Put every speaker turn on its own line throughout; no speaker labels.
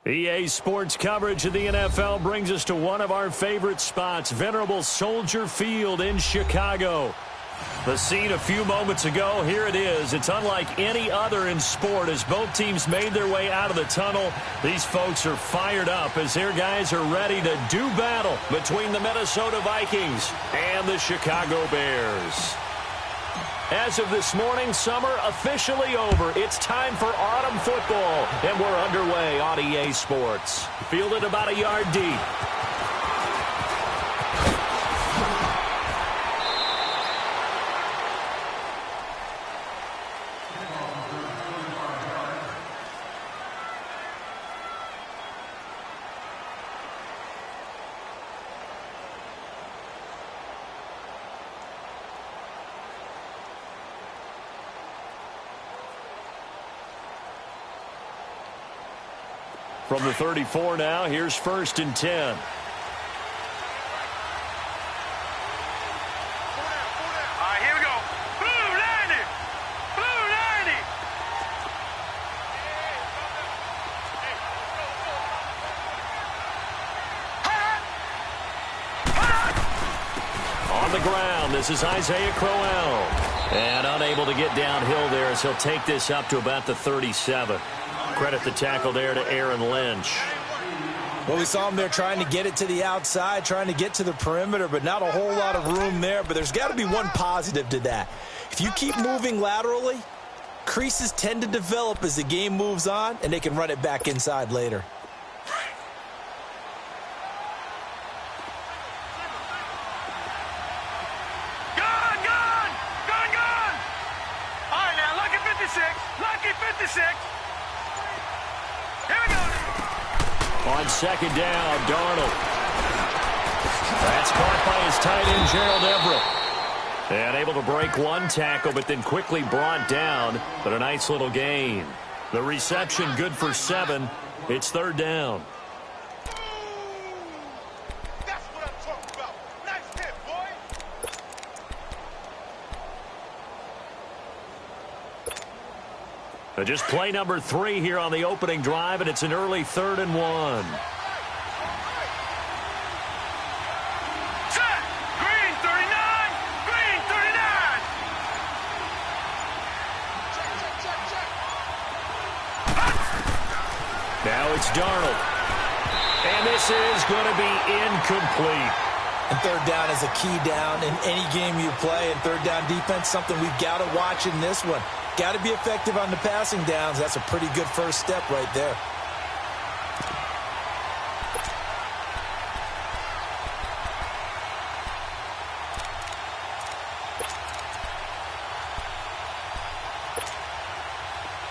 EA Sports coverage of the NFL brings us to one of our favorite spots, venerable Soldier Field in Chicago. The scene a few moments ago, here it is. It's unlike any other in sport as both teams made their way out of the tunnel. These folks are fired up as their guys are ready to do battle between the Minnesota Vikings and the Chicago Bears. As of this morning, summer officially over. It's time for autumn football, and we're underway on EA Sports. Fielded about a yard deep. From the 34 now, here's 1st and 10.
All right, here we go. Blue 90! Blue 90!
On the ground, this is Isaiah Crowell. And unable to get downhill there as he'll take this up to about the 37. Credit the tackle there to Aaron Lynch.
Well, we saw him there trying to get it to the outside, trying to get to the perimeter, but not a whole lot of room there. But there's got to be one positive to that. If you keep moving laterally, creases tend to develop as the game moves on, and they can run it back inside later.
Gone! All right, now, lucky 56. Lucky 56. Here we go.
On second down, Darnold. That's caught by his tight end, Gerald Everett. And able to break one tackle, but then quickly brought down. But a nice little gain. The reception good for 7. It's 3rd down.
That's what I'm talking about. Nice hit, boy.
Just play number 3 here on the opening drive, and it's an early 3rd and 1.
Set. Green 39. Green 39.
Now it's Darnold. And this is going to be incomplete.
And 3rd down is a key down in any game you play. And 3rd down defense, something we've got to watch in this one. Got to be effective on the passing downs. That's a pretty good first step right there.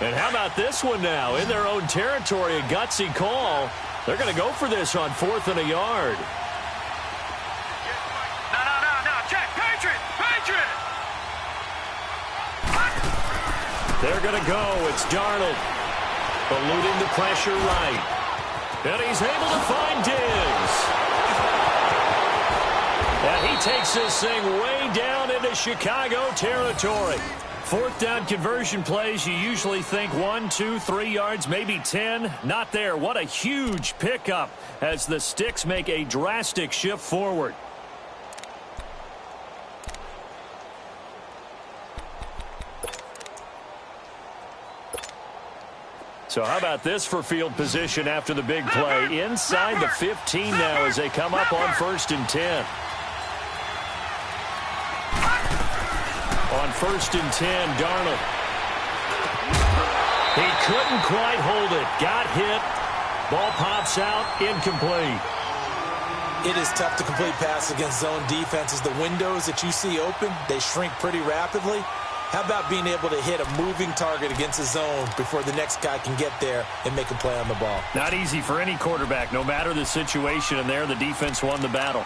And how about this one now? In their own territory, a gutsy call. They're going to go for this on 4th and a yard.
No. Check. Patriot.
They're going to go. It's Darnold. Eluding the pressure right. And he's able to find Diggs. And he takes this thing way down into Chicago territory. 4th down conversion plays, you usually think 1, 2, 3 yards, maybe 10. Not there. What a huge pickup as the Sticks make a drastic shift forward. So how about this for field position after the big play? Inside the 15 now as they come up on 1st and 10. On 1st and 10, Darnold. He couldn't quite hold it. Got hit. Ball pops out. Incomplete.
It is tough to complete passes against zone defenses. The windows that you see open, they shrink pretty rapidly. How about being able to hit a moving target against a zone before the next guy can get there and make a play on the ball?
Not easy for any quarterback, no matter the situation, and there the defense won the battle.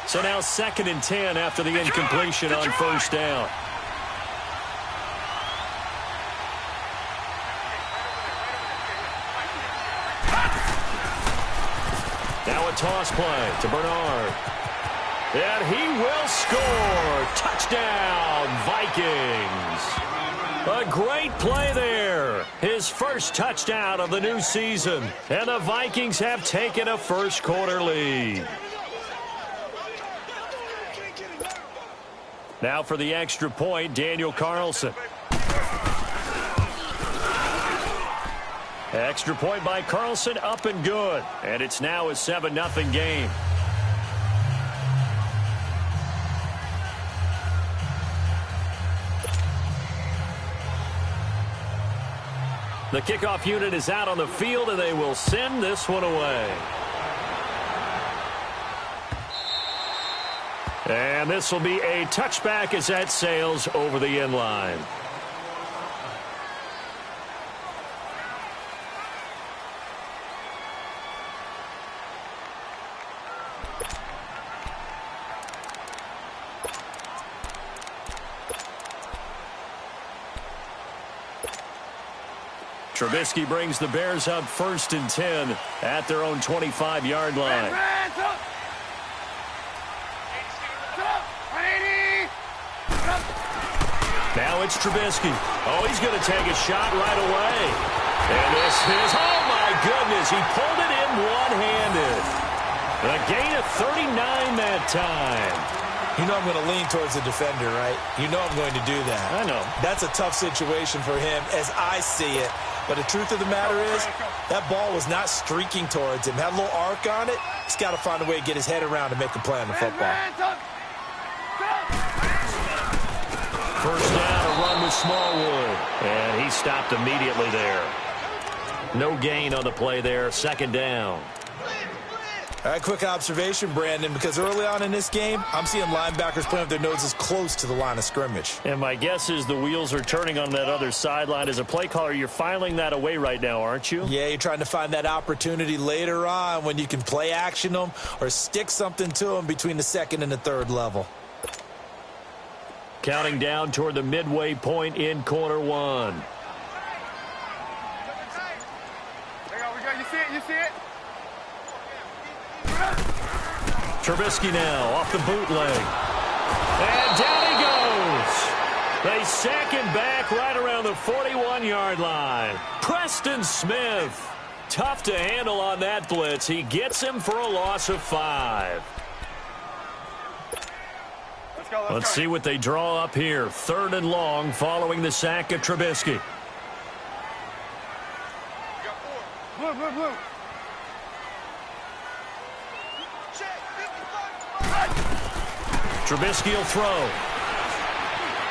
So now 2nd and 10 after the incompletion on 1st down. Now a toss play to Bernard. And he will score. Touchdown, Vikings. A great play there. His first touchdown of the new season. And the Vikings have taken a first-quarter lead. Now for the extra point, Daniel Carlson. Extra point by Carlson, up and good. And it's now a 7-0 game. The kickoff unit is out on the field, and they will send this one away. And this will be a touchback as that sails over the end line. Trubisky brings the Bears up 1st and 10 at their own 25-yard line. Now it's Trubisky. Oh, he's going to take a shot right away. And this is, oh my goodness, he pulled it in one-handed. A gain of 39 that time.
You know I'm going to lean towards the defender, right? You know I'm going to do that.
I know.
That's a tough situation for him as I see it. But the truth of the matter is, that ball was not streaking towards him. Had a little arc on it. He's got to find a way to get his head around and make a play on the football.
First down, a run with Smallwood. And he stopped immediately there. No gain on the play there. 2nd down.
All right, quick observation, Brandon, because early on in this game, I'm seeing linebackers playing with their noses close to the line of scrimmage.
And my guess is the wheels are turning on that other sideline. As a play caller, you're filing that away right now, aren't you?
Yeah, you're trying to find that opportunity later on when you can play action them or stick something to them between the 2nd and the 3rd level.
Counting down toward the midway point in quarter 1.
You see it? You see it?
Trubisky now off the bootleg. And down he goes. They sack him back right around the 41-yard line. Preston Smith. Tough to handle on that blitz. He gets him for a loss of 5. Let's see what they draw up here. 3rd and long following the sack of Trubisky.
Blue.
Trubisky will throw.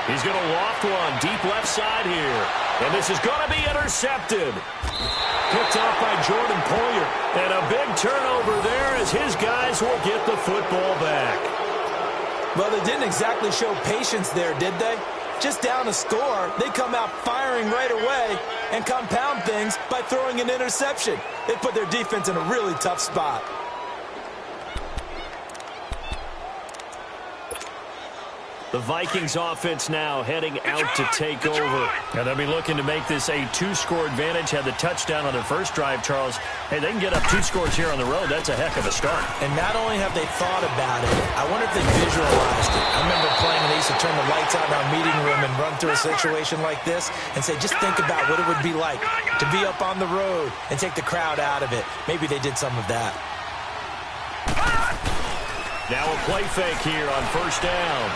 He's going to loft one deep left side here. And this is going to be intercepted. Picked off by Jordan Poyer. And a big turnover there as his guys will get the football back.
Well, they didn't exactly show patience there, did they? Just down a score, they come out firing right away and compound things by throwing an interception. They put their defense in a really tough spot.
The Vikings offense now heading out to take over. And they'll be looking to make this a 2-score advantage. Had the touchdown on their first drive, Charles. Hey, they can get up 2 scores here on the road. That's a heck of a start.
And not only have they thought about it, I wonder if they visualized it. I remember playing and they used to turn the lights out in our meeting room and run through a situation like this and say, just think about what it would be like to be up on the road and take the crowd out of it. Maybe they did some of that.
Now a play fake here on 1st down.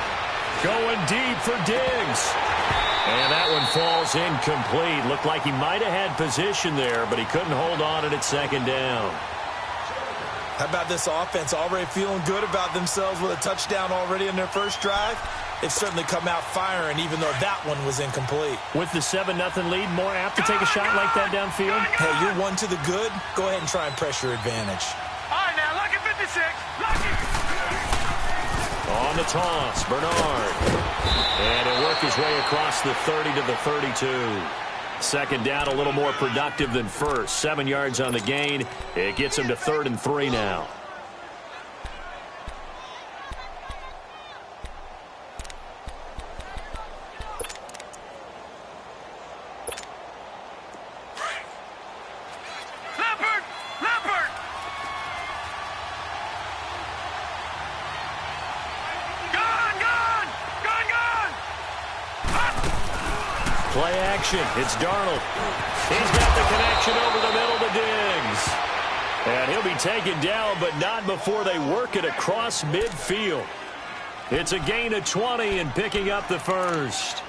Going deep for Diggs. And that one falls incomplete. Looked like he might have had position there, but he couldn't hold on it at 2nd down.
How about this offense already feeling good about themselves with a touchdown already in their first drive? They've certainly come out firing, even though that one was incomplete.
With the 7-0 lead, more apt to take a shot like that downfield?
Hey, you're one to the good. Go ahead and try and press your advantage.
All right, now, lock it 56. Lock it.
On the toss, Bernard. And he'll work his way across the 30 to the 32. 2nd down, a little more productive than first. 7 yards on the gain. It gets him to 3rd and 3 now. Play action. It's Darnold. He's got the connection over the middle to Diggs. And he'll be taken down, but not before they work it across midfield. It's a gain of 20 and picking up the first.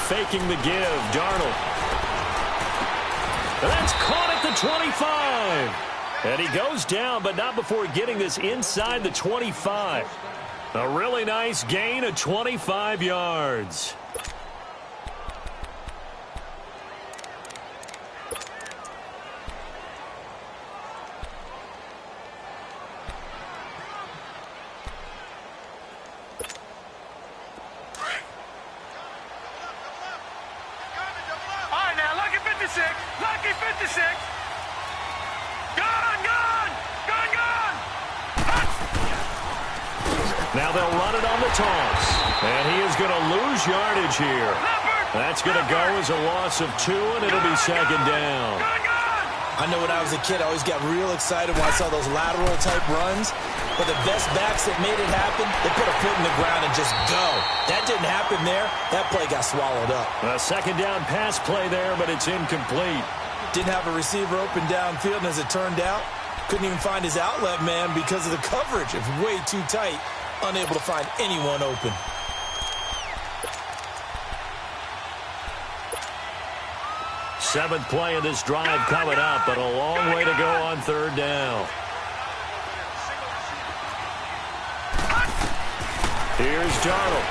Faking the give, Darnold. That's caught at the 25. And he goes down, but not before getting this inside the 25. A really nice gain of 25 yards.
Lucky 56. Gone.
Now they'll run it on the toss. And he is going to lose yardage here. That's going to go as a loss of 2, and it'll be second down.
I know when I was a kid, I always got real excited when I saw those lateral-type runs. But the best backs that made it happen, they put a foot in the ground and just go. That didn't happen there. That play got swallowed up.
A second down pass play there, but it's incomplete.
Didn't have a receiver open downfield, and as it turned out, couldn't even find his outlet man because of the coverage. It was way too tight, unable to find anyone open.
Seventh play of this drive coming up, but a long way to go on third down. Here's Darnold.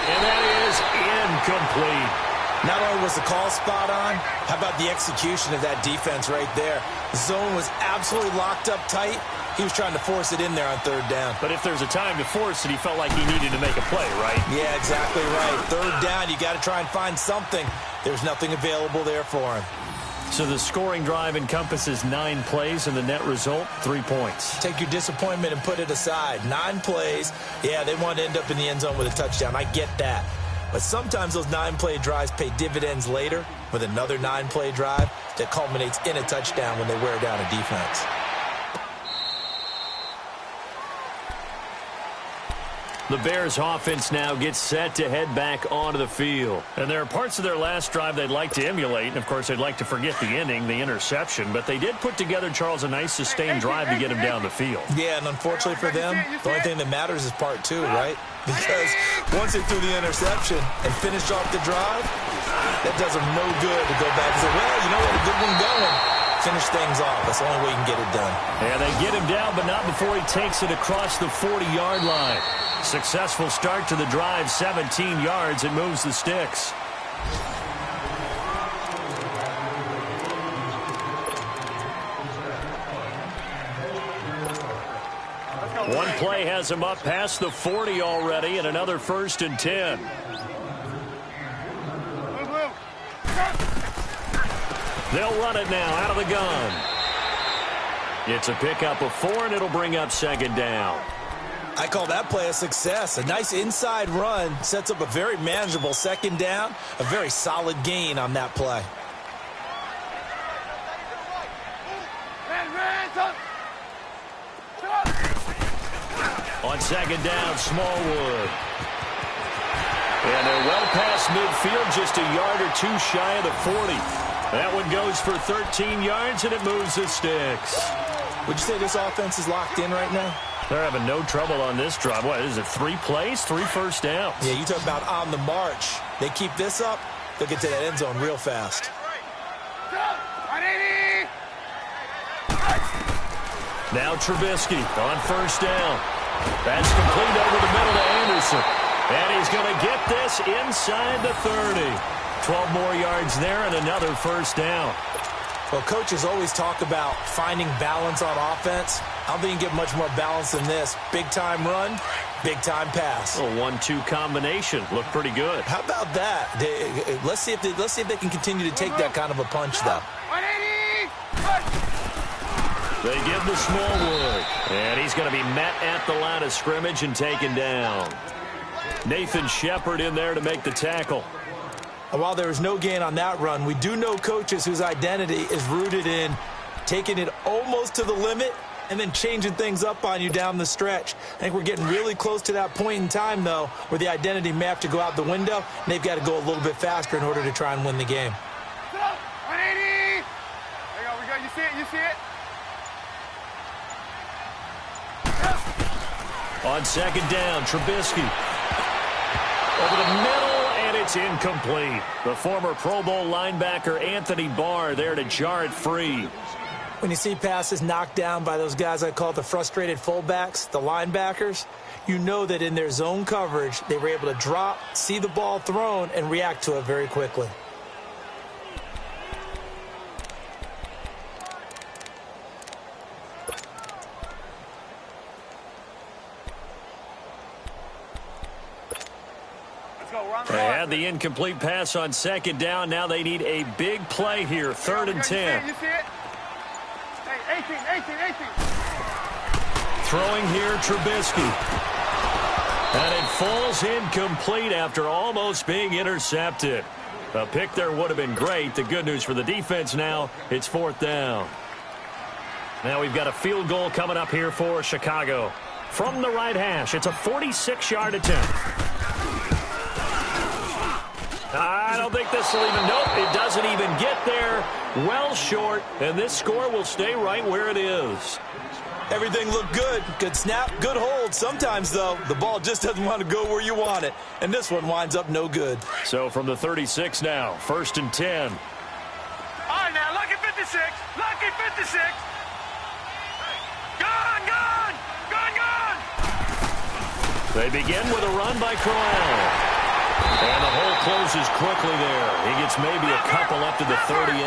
And that is incomplete.
Not only was the call spot on, how about the execution of that defense right there? The zone was absolutely locked up tight. He was trying to force it in there on third down.
But if there's a time to force it, he felt like he needed to make a play, right?
Yeah, exactly right. Third down, you got to try and find something. There's nothing available there for him.
So the scoring drive encompasses 9 plays, and the net result, 3 points.
Take your disappointment and put it aside. 9 plays. Yeah, they want to end up in the end zone with a touchdown. I get that. But sometimes those 9-play drives pay dividends later with another 9-play drive that culminates in a touchdown when they wear down a defense.
The Bears offense now gets set to head back onto the field. And there are parts of their last drive they'd like to emulate. And, of course, they'd like to forget the ending, the interception. But they did put together, Charles, a nice sustained drive to get him down the field.
Yeah, and unfortunately for them, the only thing that matters is part 2, right? Because once they threw the interception and finished off the drive, that does them no good to go back and say, well, you know what, a good one going. Finish things off. That's the only way you can get it done.
And they get him down, but not before he takes it across the 40-yard line. Successful start to the drive, 17 yards, and moves the sticks. One play has him up past the 40 already, and another 1st and 10. They'll run it now out of the gun. It's a pickup of 4, and it'll bring up second down.
I call that play a success. A nice inside run sets up a very manageable second down. A very solid gain on that play.
On second down, Smallwood. And they're well past midfield, just a yard or 2 shy of the 40. That one goes for 13 yards, and it moves the sticks.
Would you say this offense is locked in right now?
They're having no trouble on this drive. What is it, 3 plays, 3 first downs?
Yeah, you talk about on the march. They keep this up, they'll get to that end zone real fast.
Now Trubisky on first down. That's complete over the middle to Anderson. And he's going to get this inside the 30. 12 more yards there and another first down.
Well, coaches always talk about finding balance on offense. I don't think you can get much more balance than this. Big-time run, big-time pass.
A 1-2 combination. Looked pretty good.
How about that? Let's see if they can continue to take that kind of a punch, though.
They give the Smallwood. And he's going to be met at the line of scrimmage and taken down. Nathan Shepard in there to make the tackle.
And while there was no gain on that run, we do know coaches whose identity is rooted in taking it almost to the limit and then changing things up on you down the stretch. I think we're getting really close to that point in time, though, where the identity may have to go out the window, and they've got to go a little bit faster in order to try and win the game.
180! There you go, we go. You see it, you see it?
On second down, Trubisky. Over the middle, and it's incomplete. The former Pro Bowl linebacker Anthony Barr there to jar it free.
When you see passes knocked down by those guys I call the frustrated fullbacks, the linebackers, you know that in their zone coverage, they were able to drop, see the ball thrown, and react to it very quickly.
They had the incomplete pass on second down. Now they need a big play here, 3rd and 10.
You see it? Hey, 18.
Throwing here, Trubisky. And it falls incomplete after almost being intercepted. A pick there would have been great. The good news for the defense now, it's 4th down. Now we've got a field goal coming up here for Chicago. From the right hash, it's a 46-yard attempt. I don't think this will even, nope, it doesn't even get there. Well short, and this score will stay right where it is.
Everything looked good. Good snap, good hold. Sometimes, though, the ball just doesn't want to go where you want it. And this one winds up no good.
So from the 36 now, 1st and 10.
All right, now, lucky 56. Lucky 56. Gone.
They begin with a run by Crowell. And the hole closes quickly there. He gets maybe a couple up to the 38.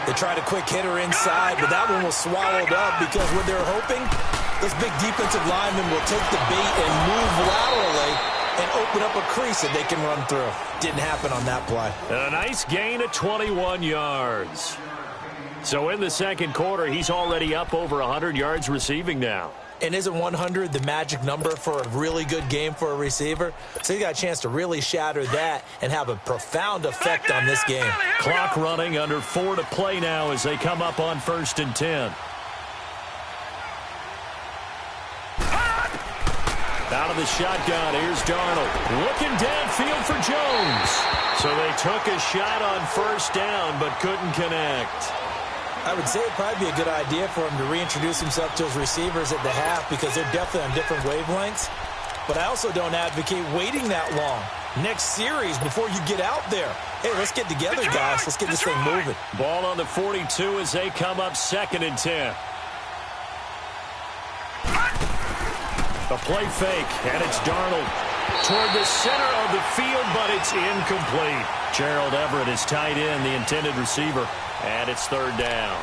They tried a quick hitter inside, but that one was swallowed up because what they're hoping, those big defensive linemen will take the bait and move laterally and open up a crease that they can run through. Didn't happen on that play.
A nice gain of 21 yards. So in the second quarter, he's already up over 100 yards receiving now.
And isn't 100 the magic number for a really good game for a receiver? So he got a chance to really shatter that and have a profound effect on this game.
Clock running, under 4 to play now as they come up on 1st and 10. Out of the shotgun, here's Darnold. Looking downfield for Jones. So they took a shot on 1st down but couldn't connect.
I would say it'd probably be a good idea for him to reintroduce himself to his receivers at the half because they're definitely on different wavelengths. But I also don't advocate waiting that long. Next series, before you get out there, hey, let's get together, guys. Let's get this thing moving.
Ball on the 42 as they come up 2nd and 10. A play fake, and it's Darnold toward the center of the field, but it's incomplete. Gerald Everett is tied in, the intended receiver. And it's 3rd down.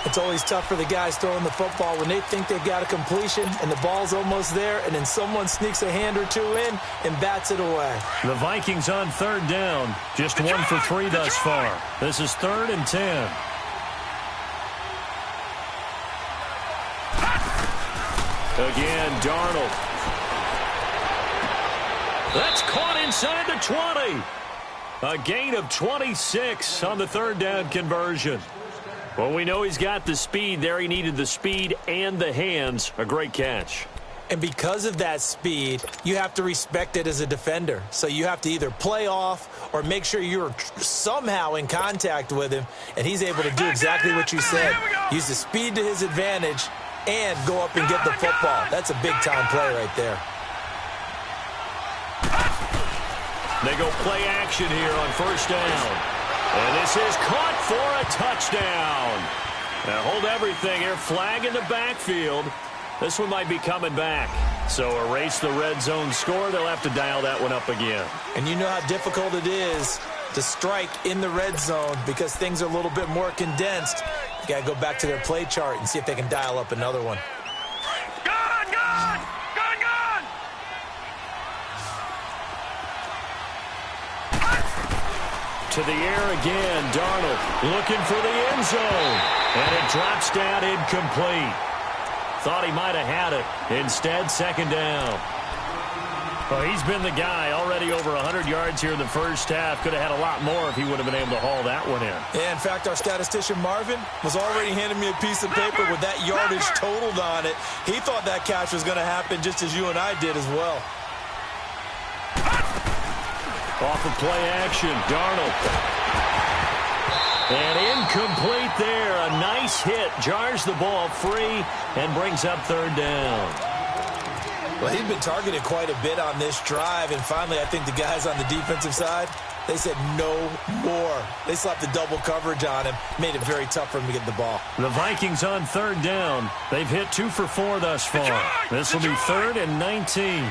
It's always tough for the guys throwing the football when they think they've got a completion and the ball's almost there, and then someone sneaks a hand or two in and bats it away.
The Vikings on 3rd down. Just 1 for 3 thus far. This is 3rd and 10. Again, Darnold. That's caught inside the 20. A gain of 26 on the 3rd down conversion. Well, we know he's got the speed there. He needed the speed and the hands. A great catch.
And because of that speed, you have to respect it as a defender. So you have to either play off or make sure you're somehow in contact with him, and he's able to do exactly what you said. Use the speed to his advantage and go up and get the football. That's a big-time play right there.
They go play action here on 1st down. And this is caught for a touchdown. Now hold everything here. Flag in the backfield. This one might be coming back. So erase the red zone score. They'll have to dial that one up again.
And you know how difficult it is to strike in the red zone because things are a little bit more condensed. You got to go back to their play chart and see if they can dial up another one.
to the air again. Darnold looking for the end zone. And it drops down incomplete. Thought he might have had it. Instead, second down. Well, he's been the guy already over 100 yards here in the first half. Could have had a lot more if he would have been able to haul that one in.
Yeah, in fact, our statistician Marvin was already handing me a piece of paper with that yardage totaled on it. He thought that catch was going to happen just as you and I did as well.
Off of play action, Darnold. And incomplete there. A nice hit. Jars the ball free and brings up third down.
Well, he'd been targeted quite a bit on this drive, and finally I think the guys on the defensive side, they said no more. They slapped the double coverage on him, made it very tough for him to get the ball.
The Vikings on third down. They've hit 2 for 4 thus far. This will be 3rd and 19.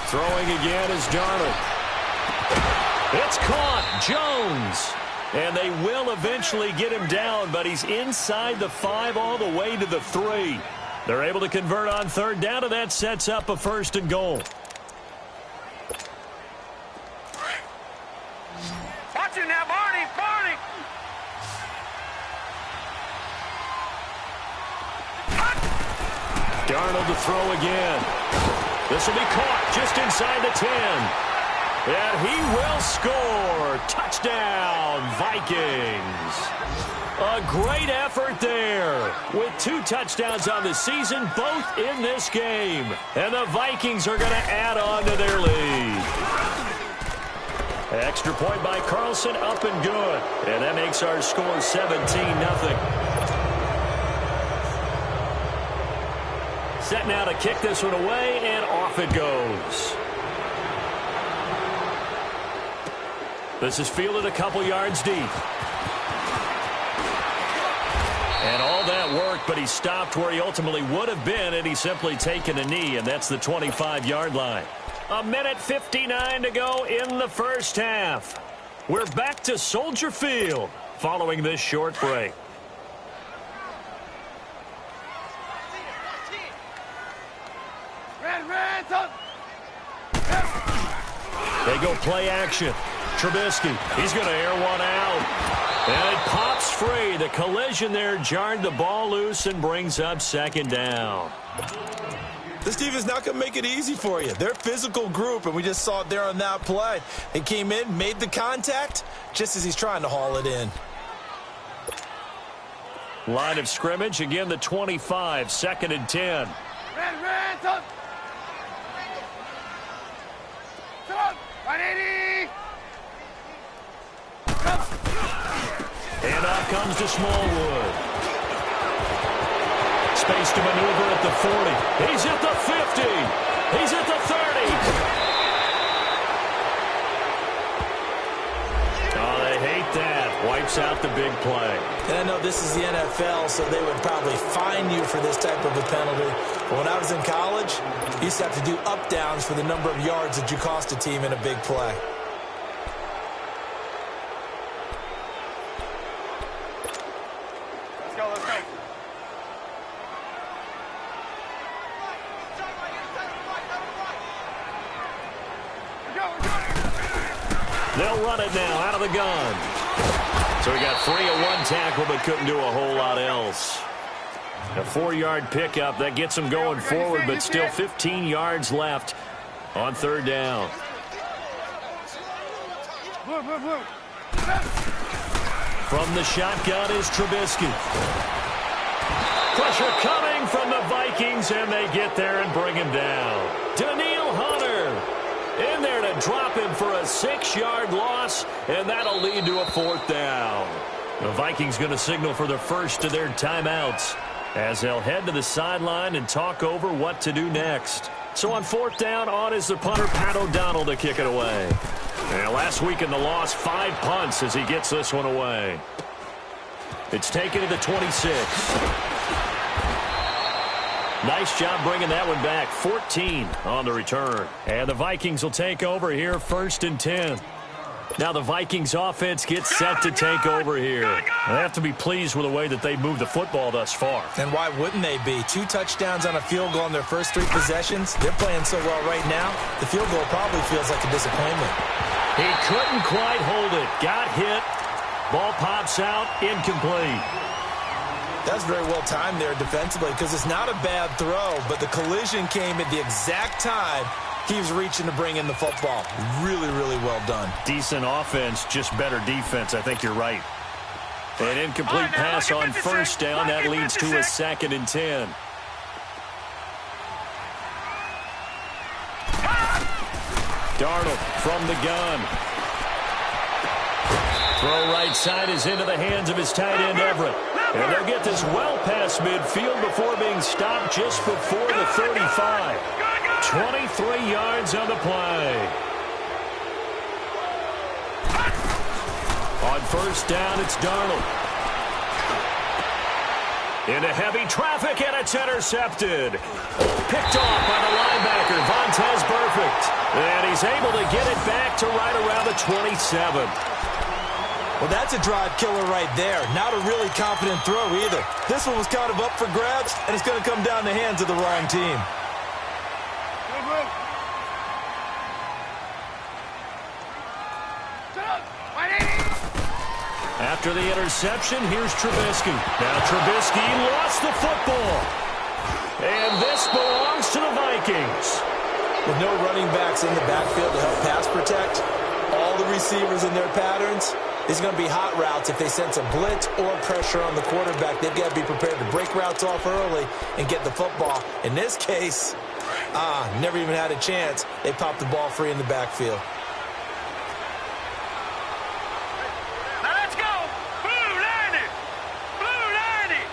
Throwing again is Darnold. It's caught. Jones. And they will eventually get him down, but he's inside the 5 all the way to the 3. They're able to convert on third down, and that sets up a 1st and goal.
Watch it now, Barney. Barney.
Darnold to throw again. This will be caught just inside the 10. And he will score. Touchdown, Vikings. A great effort there. With 2 touchdowns on the season, both in this game. And the Vikings are going to add on to their lead. Extra point by Carlson, up and good. And that makes our score 17-0. Set now to kick this one away, and off it goes. This is fielded a couple yards deep. And all that worked, but he stopped where he ultimately would have been, and he's simply taken a knee, and that's the 25-yard line. 1:59 to go in the first half. We're back to Soldier Field following this short break. They go play action. Trubisky, he's going to air one out. And it pops free. The collision there jarred the ball loose and brings up second down.
This defense not going to make it easy for you. They're a physical group, and we just saw it there on that play. They came in, made the contact, just as he's trying to haul it in.
Line of scrimmage, again the 25, 2nd and 10. And off comes to Smallwood. Space to maneuver at the 40. He's at the 50. He's at the 30. Oh, they hate that. Wipes out the big play.
And I know this is the NFL, so they would probably fine you for this type of a penalty. But when I was in college, you used to have to do up-downs for the number of yards that you cost a team in a big play.
They'll run it now out of the gun. So he got free of 1 tackle but couldn't do a whole lot else. A 4-yard pickup. That gets him going forward, but still 15 yards left on third down. From the shotgun is Trubisky. Pressure coming from the Vikings, and they get there and bring him down. Daniil Hunter in there to drop him for a 6-yard loss, and that'll lead to a 4th down. The Vikings going to signal for the first of their timeouts as they'll head to the sideline and talk over what to do next. So on 4th down, on is the punter, Pat O'Donnell, to kick it away. And last week in the loss, 5 punts as he gets this one away. It's taken to the 26. Nice job bringing that one back. 14 on the return. And the Vikings will take over here 1st and 10. Now the Vikings offense gets set to take over here. They have to be pleased with the way that they moved the football thus far.
And why wouldn't they be? 2 touchdowns on a field goal in their first 3 possessions. They're playing so well right now, the field goal probably feels like a disappointment.
He couldn't quite hold it. Got hit. Ball pops out. Incomplete.
That's very well timed there defensively because it's not a bad throw, but the collision came at the exact time he was reaching to bring in the football. Really, really well done.
Decent offense, just better defense. I think you're right. An incomplete pass on first down. That leads to a 2nd and 10. Darnold from the gun. Throw right side is into the hands of his tight end, Everett. And they'll get this well past midfield before being stopped just before the 35. 23 yards on the play. On first down, it's Darnold. Into heavy traffic, and it's intercepted. Picked off by the linebacker, Vontaze Burfict. And he's able to get it back to right around the 27.
Well, that's a drive killer right there. Not a really confident throw either. This one was kind of up for grabs, and it's going to come down the hands of the wrong team.
After the interception, here's Trubisky. Now Trubisky lost the football. And this belongs to the Vikings.
With no running backs in the backfield to help pass protect, all the receivers in their patterns, these are going to be hot routes. If they sense a blitz or pressure on the quarterback, they've got to be prepared to break routes off early and get the football. In this case, never even had a chance. They popped the ball free in the backfield.
Now let's go. Blue 90. Blue 90.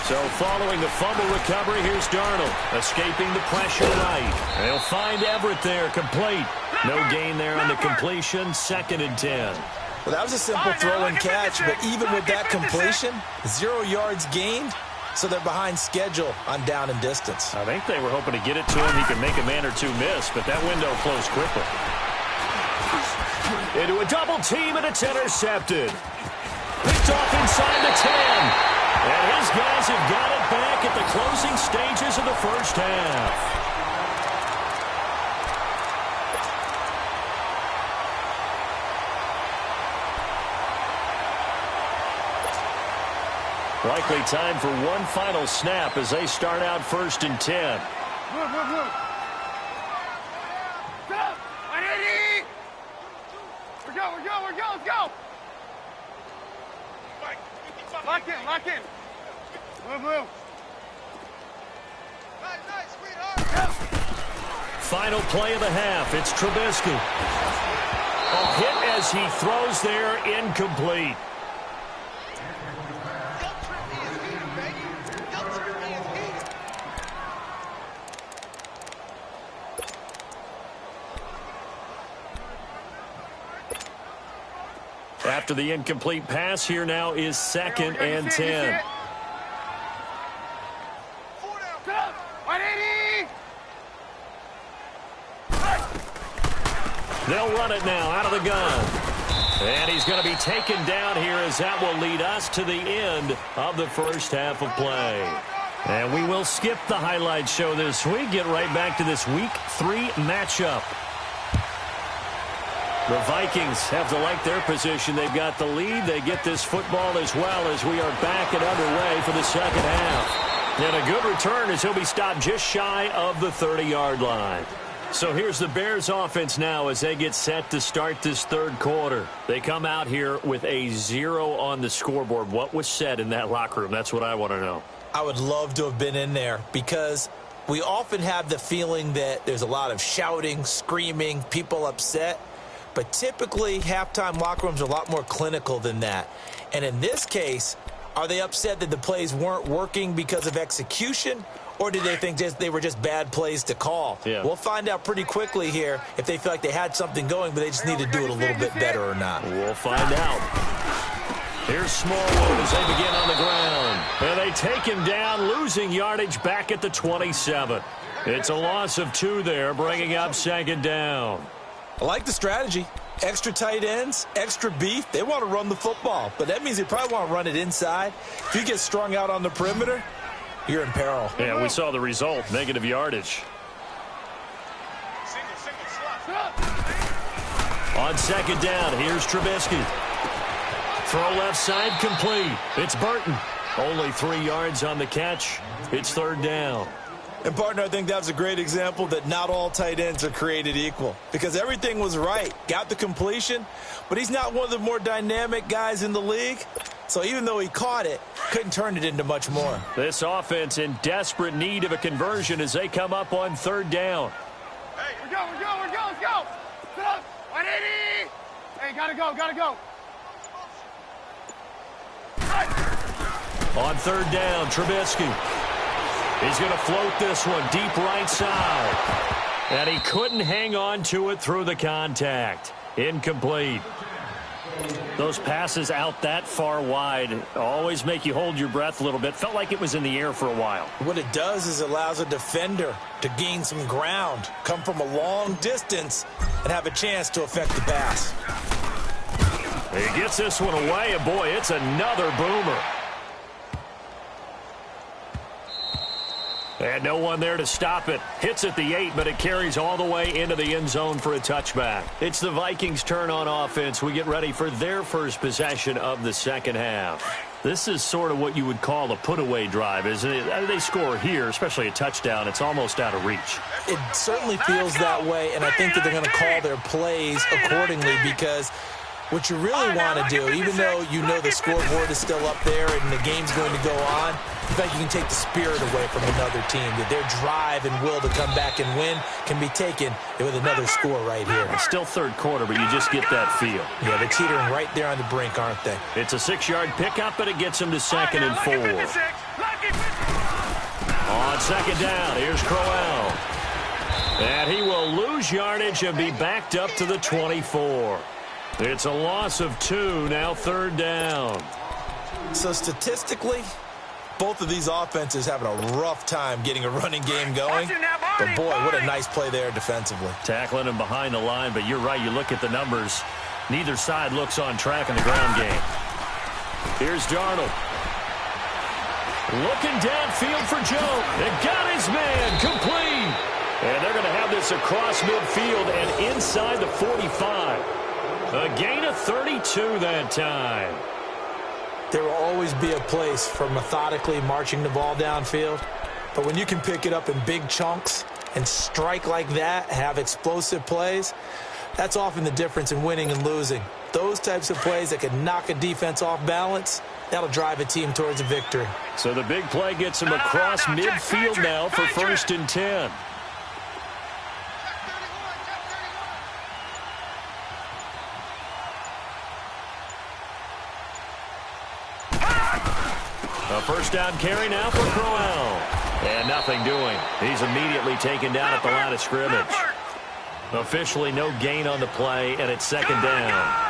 So following the fumble recovery, here's Darnold. Escaping the pressure right. They'll find Everett there, complete. No gain there on the completion, 2nd and 10.
Well, that was a simple throw and catch, but even with that completion, 0 yards gained, so they're behind schedule on down and distance.
I think they were hoping to get it to him. He could make a man or two miss, but that window closed quickly. Into a double team, and it's intercepted. Picked off inside the 10. And his guys have got it back at the closing stages of the first half. Likely time for one final snap as they start out 1st and 10.
Let's go. Lock in. Move. Nice, sweetheart.
Final play of the half. It's Trubisky. A hit as he throws there, incomplete. After the incomplete pass, here now is 2nd and 10. They'll run it now out of the gun. And he's going to be taken down here as that will lead us to the end of the first half of play. And we will skip the highlight show this week. Get right back to this Week 3 matchup. The Vikings have to like their position. They've got the lead. They get this football as well as we are back and underway for the second half. And a good return as he'll be stopped just shy of the 30-yard line. So here's the Bears offense now as they get set to start this third quarter. They come out here with a 0 on the scoreboard. What was said in that locker room? That's what I want to know.
I would love to have been in there because we often have the feeling that there's a lot of shouting, screaming, people upset. But typically, halftime locker rooms are a lot more clinical than that. And in this case, are they upset that the plays weren't working because of execution? Or did they think they were just bad plays to call?
Yeah.
We'll find out pretty quickly here if they feel like they had something going, but they just need to do it a little bit better or not.
We'll find out. Here's Smallwood as they begin on the ground. And they take him down, losing yardage back at the 27. It's a loss of 2 there, bringing up second down.
I like the strategy. Extra tight ends, extra beef. They want to run the football, but that means they probably want to run it inside. If you get strung out on the perimeter, you're in peril.
Yeah, we saw the result, negative yardage. On second down, here's Trubisky. Throw left side, complete. It's Burton. Only 3 yards on the catch. It's third down.
And, partner, I think that's a great example that not all tight ends are created equal, because everything was right. Got the completion, but he's not one of the more dynamic guys in the league. So even though he caught it, couldn't turn it into much more.
This offense in desperate need of a conversion as they come up on third down.
Hey, we're go, let's go. Sit up, 180. Hey, gotta go.
On third down, Trubisky. He's going to float this one deep right side. And he couldn't hang on to it through the contact. Incomplete. Those passes out that far wide always make you hold your breath a little bit. Felt like it was in the air for a while.
What it does is it allows a defender to gain some ground, come from a long distance, and have a chance to affect the pass.
He gets this one away, and boy, it's another boomer. And no one there to stop it. Hits at the 8, but it carries all the way into the end zone for a touchback. It's the Vikings' turn on offense. We get ready for their first possession of the second half. This is sort of what you would call a put-away drive, isn't it? They score here, especially a touchdown. It's almost out of reach.
It certainly feels that way, and I think that they're going to call their plays accordingly, because what you really want to do, even though you know the scoreboard is still up there and the game's going to go on, in fact, you can take the spirit away from another team, that their drive and will to come back and win can be taken with another score right here.
It's still third quarter, but you just get that feel.
Yeah, they're teetering right there on the brink, aren't they?
It's a 6-yard pickup, but it gets them to second and 4. On second down, here's Crowell. And he will lose yardage and be backed up to the 24. It's a loss of 2, now third down.
So statistically, both of these offenses having a rough time getting a running game going. But, boy, what a nice play there defensively.
Tackling him behind the line, but you're right. You look at the numbers. Neither side looks on track in the ground game. Here's Darnold. Looking downfield for Joe. It got his man complete. And they're going to have this across midfield and inside the 45. A gain of 32 that time.
There will always be a place for methodically marching the ball downfield. But when you can pick it up in big chunks and strike like that, have explosive plays, that's often the difference in winning and losing. Those types of plays that can knock a defense off balance, that'll drive a team towards a victory.
So the big play gets him across midfield now for first and 10. A first down carry now for Crowell. And nothing doing. He's immediately taken down at the line of scrimmage. Officially no gain on the play, and it's second down.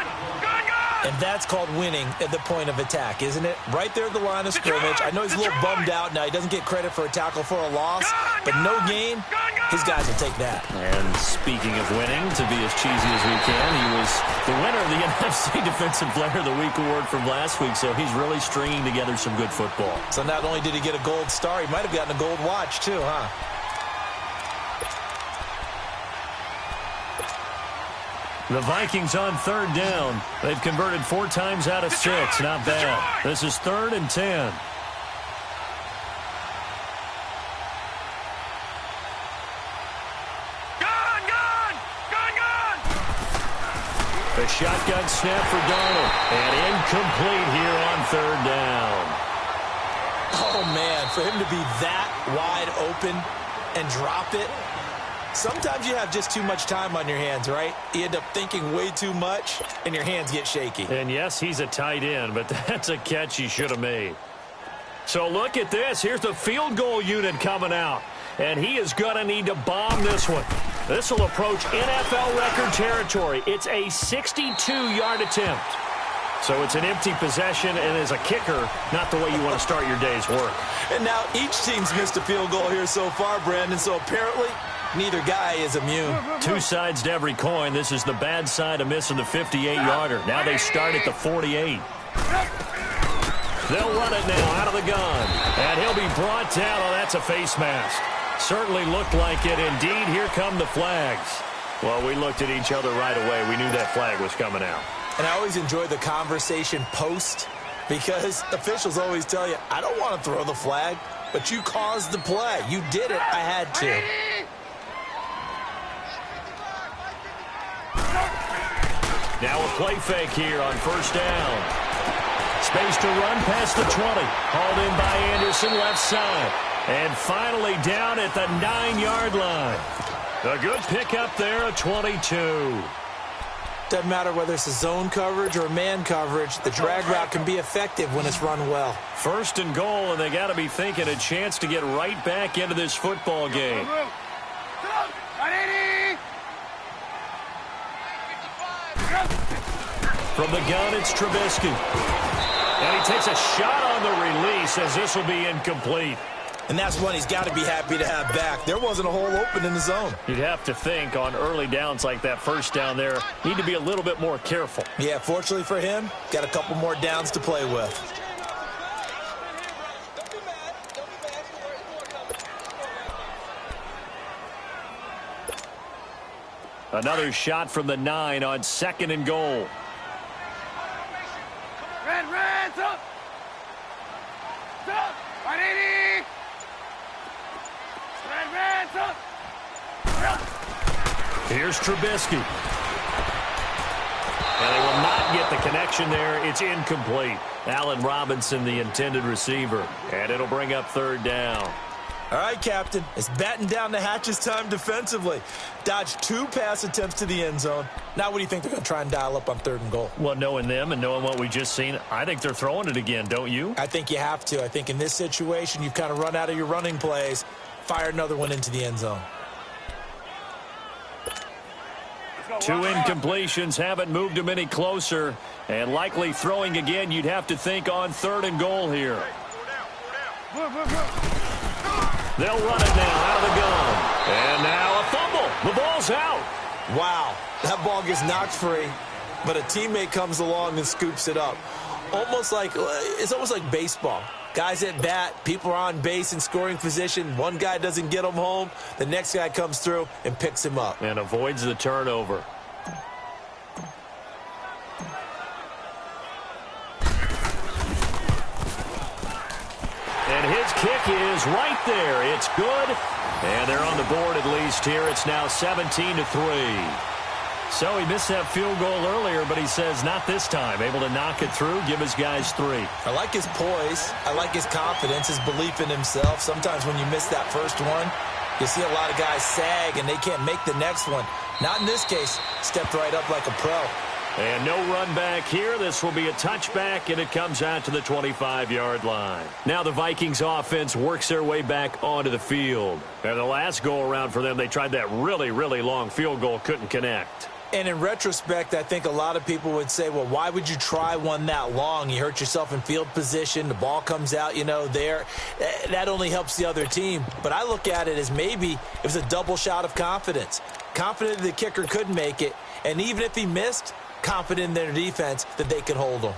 And that's called winning at the point of attack, isn't it? Right there at the line of scrimmage. I know he's a little bummed out now. He doesn't get credit for a tackle for a loss, but no gain, his guys will take that.
And speaking of winning, to be as cheesy as we can, he was the winner of the NFC Defensive Player of the Week award from last week, so he's really stringing together some good football.
So not only did he get a gold star, he might have gotten a gold watch too, huh?
The Vikings on third down. They've converted 4 times out of 6. Not bad. This is third and 10. The shotgun snap for Darnold. And incomplete here on third down.
Oh, man, for him to be that wide open and drop it. Sometimes you have just too much time on your hands, right? You end up thinking way too much, and your hands get shaky.
And, yes, he's a tight end, but that's a catch he should have made. So look at this. Here's the field goal unit coming out. And he is going to need to bomb this one. This will approach NFL record territory. It's a 62-yard attempt. So it's an empty possession, and as a kicker, not the way you want to start your day's work.
And now each team's missed a field goal here so far, Brandon, so apparently neither guy is immune.
Two sides to every coin. This is the bad side of missing the 58-yarder. Now they start at the 48. They'll run it now out of the gun. And he'll be brought down. Oh, that's a face mask. Certainly looked like it. Indeed, here come the flags. Well, we looked at each other right away. We knew that flag was coming out.
And I always enjoy the conversation post because officials always tell you, I don't want to throw the flag, but you caused the play. You did it. I had to.
Now a play fake here on first down. Space to run past the 20. Hauled in by Anderson, left side. And finally down at the 9-yard line. A good pickup there, a 22.
Doesn't matter whether it's a zone coverage or man coverage, the drag route can be effective when it's run well.
First and goal, and they got to be thinking a chance to get right back into this football game. From the gun, it's Trubisky. And he takes a shot on the release as this will be incomplete.
And that's one he's got to be happy to have back. There wasn't a hole open in the zone.
You'd have to think on early downs like that first down there, need to be a little bit more careful.
Yeah, fortunately for him, got a couple more downs to play with.
Another shot from the 9 on second and goal.
Red, up! Up! 180! Red, up!
Here's Trubisky. And they will not get the connection there. It's incomplete. Allen Robinson, the intended receiver. And it'll bring up third down.
All right, Captain. It's batten down the hatches time defensively. Dodged 2 pass attempts to the end zone. Now what do you think they're going to try and dial up on third and goal?
Well, knowing them and knowing what we just seen, I think they're throwing it again, don't you?
I think you have to. I think in this situation, you've kind of run out of your running plays. Fire another one into the end zone.
2 incompletions haven't moved them any closer. And likely throwing again, you'd have to think on third and goal here. They'll run it now out of the gun. And now a fumble. The ball's out.
Wow. That ball gets knocked free, but a teammate comes along and scoops it up. It's almost like baseball. Guys at bat, people are on base in scoring position. One guy doesn't get him home. The next guy comes through and picks him up.
And avoids the turnover. And his kick is right there. It's good. And they're on the board at least here. It's now 17-3. So he missed that field goal earlier, but he says not this time. Able to knock it through, give his guys 3.
I like his poise. I like his confidence, his belief in himself. Sometimes when you miss that first one, you see a lot of guys sag and they can't make the next one. Not in this case. Stepped right up like a pro.
And no run back here. This will be a touchback, and it comes out to the 25-yard line. Now the Vikings offense works their way back onto the field. And the last go-around for them, they tried that really, really long field goal, couldn't connect.
And in retrospect, I think a lot of people would say, well, why would you try one that long? You hurt yourself in field position. The ball comes out, there. That only helps the other team. But I look at it as maybe it was a double shot of confidence. Confident the kicker could make it. And even if he missed, confident in their defense that they could hold him.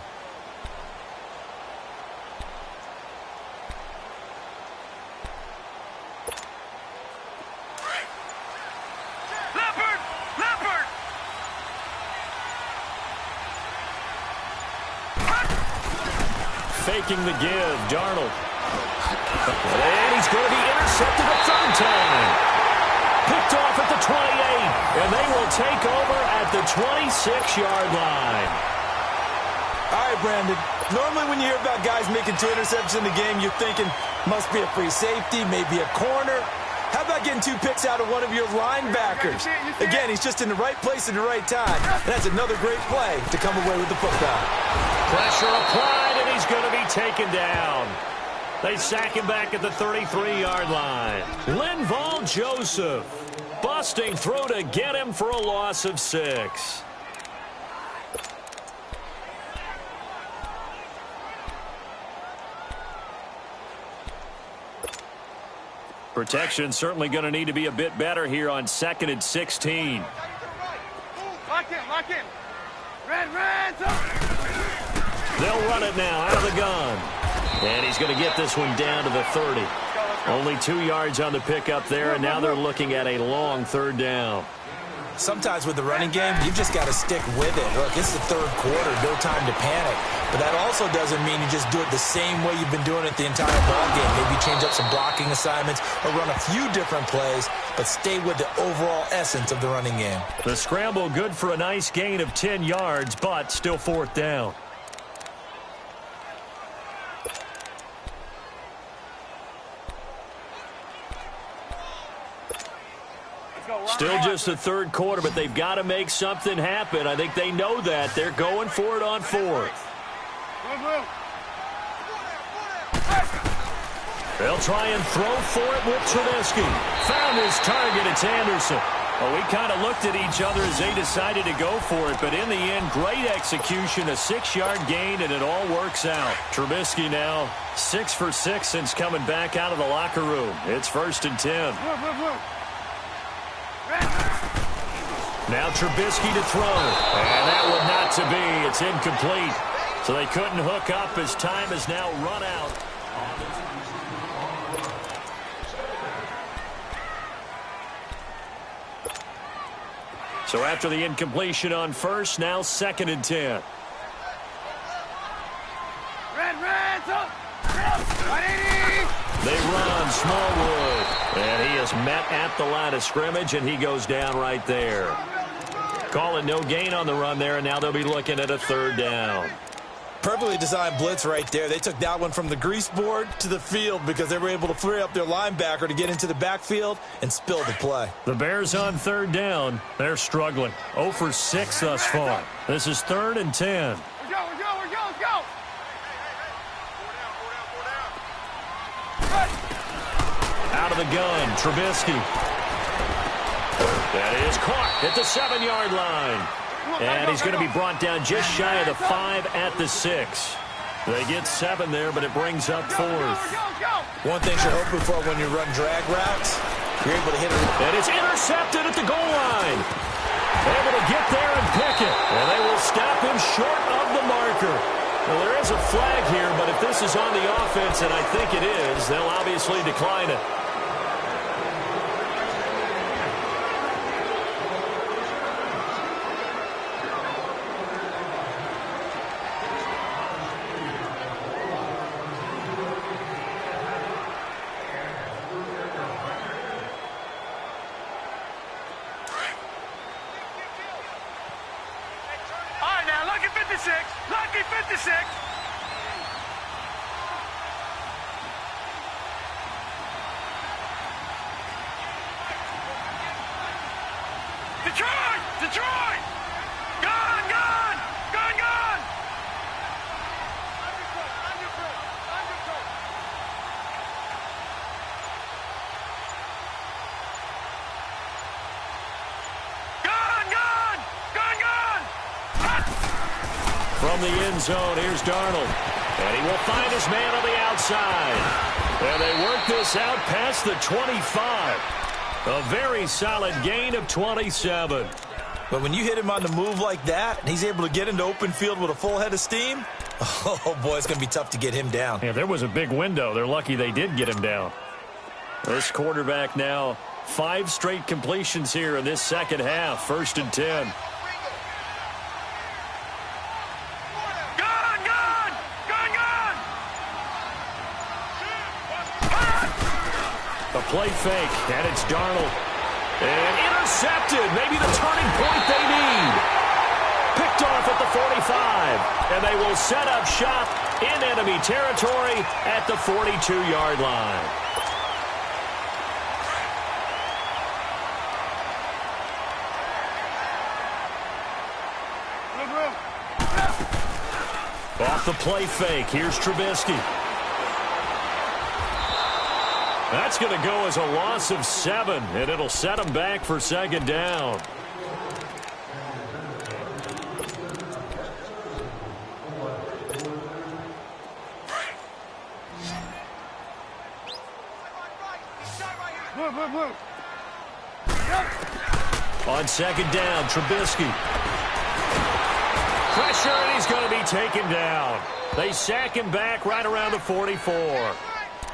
Faking the give, Darnold. And he's going to be intercepted a third time. Picked off at the 28, and they will take over at the 26-yard line.
All right, Brandon. Normally when you hear about guys making 2 interceptions in the game, you're thinking must be a free safety, maybe a corner. How about getting 2 picks out of one of your linebackers? Again, he's just in the right place at the right time. And that's another great play to come away with the football.
Pressure applied, and he's going to be taken down. They sack him back at the 33-yard line. Linval Joseph busting through to get him for a loss of 6. Protection certainly going to need to be a bit better here on 2nd and 16.
Lock in. Red,
They'll run it now out of the gun. And he's going to get this one down to the 30. Only 2 yards on the pickup there, and now they're looking at a long 3rd down.
Sometimes with the running game, you've just got to stick with it. Look, it's the 3rd quarter, no time to panic. But that also doesn't mean you just do it the same way you've been doing it the entire ball game. Maybe change up some blocking assignments or run a few different plays, but stay with the overall essence of the running game.
The scramble good for a nice gain of 10 yards, but still 4th down. Still just the 3rd quarter, but they've got to make something happen. I think they know that. They're going for it on 4th. They'll try and throw for it with Trubisky. Found his target. It's Anderson. Well, we kind of looked at each other as they decided to go for it, but in the end, great execution, a 6-yard gain, and it all works out. Trubisky now 6 for 6 since coming back out of the locker room. It's 1st and 10. Now Trubisky to throw. And that one not to be. It's incomplete. So they couldn't hook up as time has now run out. So after the incompletion on 1st, now 2nd and 10. They run Smallwood. And he is met at the line of scrimmage, and he goes down right there. Calling no gain on the run there, and now they'll be looking at a 3rd down.
Perfectly designed blitz right there. They took that one from the grease board to the field because they were able to free up their linebacker to get into the backfield and spill the play.
The Bears on 3rd down. They're struggling. 0 for 6 thus far. This is 3rd and 10.
We're go. Let's go.
Out of the gun, Trubisky. That is caught at the 7-yard line. And he's going to be brought down just shy of the 5 at the 6. They get 7 there, but it brings up 4th.
One thing you're hoping for when you run drag routes, you're able to hit it.
And it's intercepted at the goal line. Able to get there and pick it. And they will stop him short of the marker. Well, there is a flag here, but if this is on the offense, and I think it is, they'll obviously decline it.
Lucky 56. Detroit! Gone!
From the end zone, here's Darnold. And he will find his man on the outside. And they work this out past the 25. A very solid gain of 27.
But when you hit him on the move like that, and he's able to get into open field with a full head of steam, oh, boy, it's going to be tough to get him down.
Yeah, there was a big window. They're lucky they did get him down. This quarterback now 5 straight completions here in this second half. 1st and 10. A play fake, and it's Darnold. And intercepted, maybe the turning point they need. Picked off at the 45, and they will set up shop in enemy territory at the 42-yard line. Off the play fake, here's Trubisky. That's going to go as a loss of 7, and it'll set them back for 2nd down.
blue. Yep.
On second down, Trubisky. Pressure, and he's going to be taken down. They sack him back right around the 44.